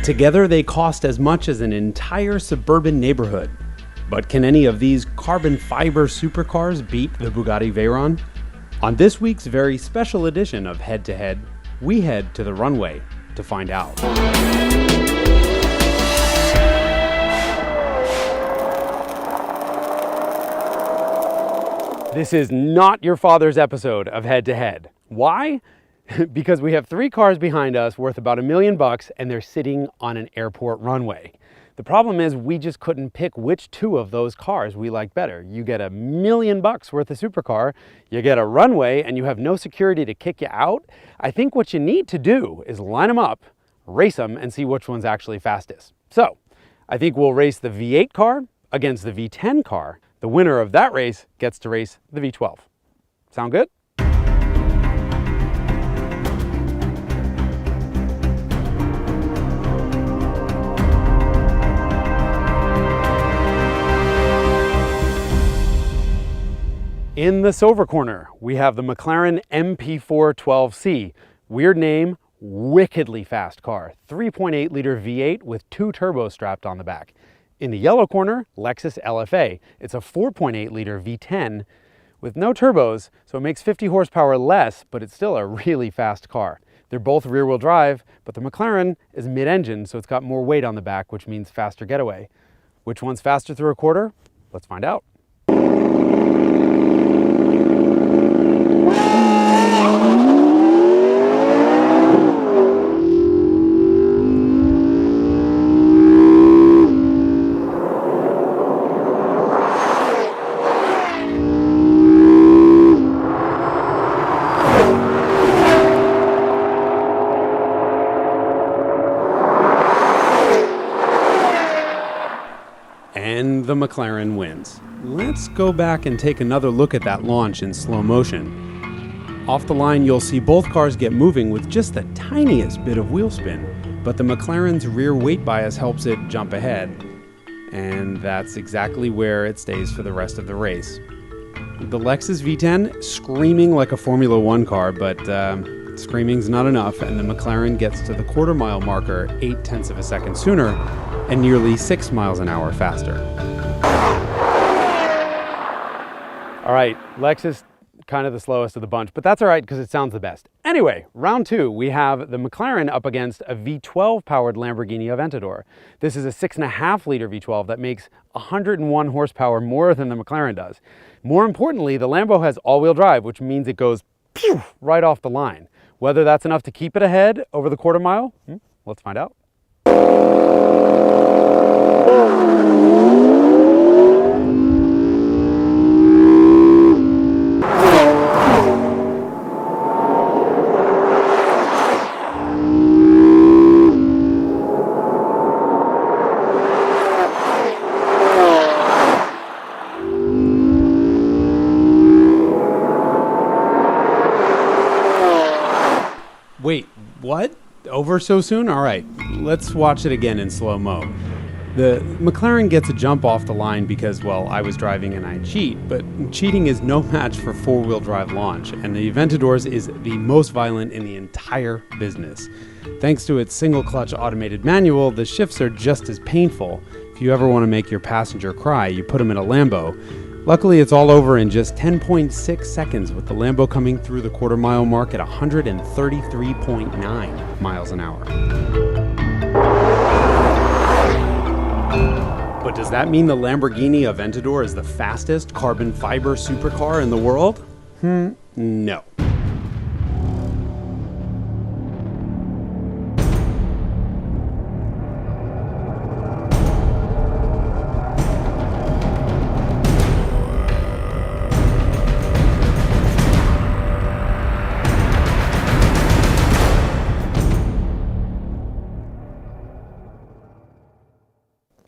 Together, they cost as much as an entire suburban neighborhood. But can any of these carbon fiber supercars beat the Bugatti Veyron? On this week's very special edition of Head to Head, we head to the runway to find out. This is not your father's episode of Head to Head. Why? Because we have three cars behind us worth about $1 million and they're sitting on an airport runway. The problem is we just couldn't pick which two of those cars we like better. You get $1 million worth of supercar, you get a runway, and you have no security to kick you out. I think what you need to do is line them up, race them, and see which one's actually fastest. So I think we'll race the V8 car against the V10 car. The winner of that race gets to race the V12. Sound good? In the silver corner, we have the McLaren MP4 12C. Weird name, wickedly fast car. 3.8 liter V8 with 2 turbos strapped on the back. In the yellow corner, Lexus LFA. It's a 4.8 liter V10 with no turbos, so it makes 50 horsepower less, but it's still a really fast car. They're both rear-wheel drive, but the McLaren is mid-engine, so it's got more weight on the back, which means faster getaway. Which one's faster through a quarter? Let's find out. And the McLaren wins. Let's go back and take another look at that launch in slow motion. Off the line, you'll see both cars get moving with just the tiniest bit of wheel spin, but the McLaren's rear weight bias helps it jump ahead. And that's exactly where it stays for the rest of the race. The Lexus V10 screaming like a Formula One car, but screaming's not enough, and the McLaren gets to the quarter-mile marker 0.8 of a second sooner and nearly 6 miles an hour faster. All right, Lexus, kind of the slowest of the bunch, but that's all right because it sounds the best. Anyway, round two, we have the McLaren up against a V12 powered Lamborghini Aventador. This is a 6.5 liter V12 that makes 101 horsepower more than the McLaren does. More importantly, the Lambo has all-wheel drive, which means it goes pew, right off the line. Whether that's enough to keep it ahead over the quarter mile, let's find out. Wait, what? Over so soon? All right, let's watch it again in slow-mo. The McLaren gets a jump off the line because, well, I was driving and I cheat, but cheating is no match for four-wheel drive launch, and the Aventador's is the most violent in the entire business. Thanks to its single-clutch automated manual, the shifts are just as painful. If you ever want to make your passenger cry, you put them in a Lambo. Luckily, it's all over in just 10.6 seconds, with the Lambo coming through the quarter-mile mark at 133.9 miles an hour. But does that mean the Lamborghini Aventador is the fastest carbon fiber supercar in the world? No.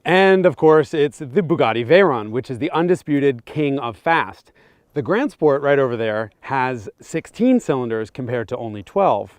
And of course, it's the Bugatti Veyron, which is the undisputed king of fast. The Grand Sport right over there has 16 cylinders compared to only 12.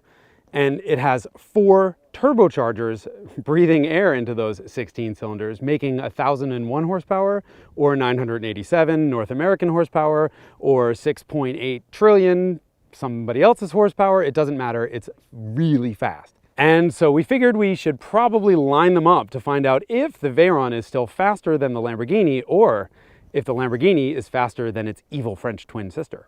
And it has 4 turbochargers breathing air into those 16 cylinders, making 1,001 horsepower or 987 North American horsepower or 6.8 trillion somebody else's horsepower. It doesn't matter. It's really fast. And so we figured we should probably line them up to find out if the Veyron is still faster than the Lamborghini, or if the Lamborghini is faster than its evil French twin sister.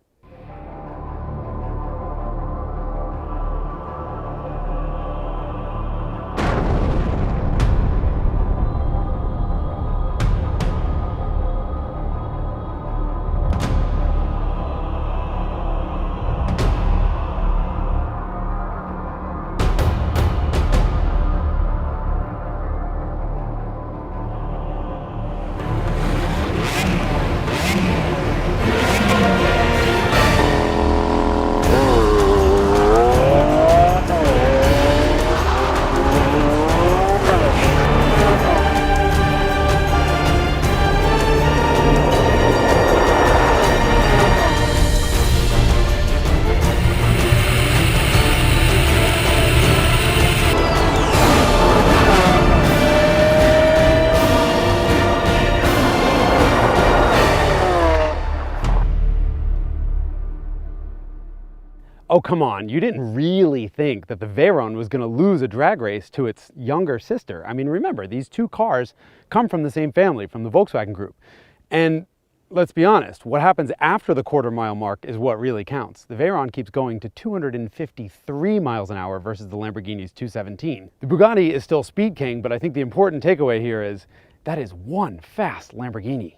Oh, come on, you didn't really think that the Veyron was going to lose a drag race to its younger sister. I mean, remember, these two cars come from the same family, from the Volkswagen Group. And let's be honest, what happens after the quarter-mile mark is what really counts. The Veyron keeps going to 253 miles an hour versus the Lamborghini's 217. The Bugatti is still speed king, but I think the important takeaway here is that is one fast Lamborghini.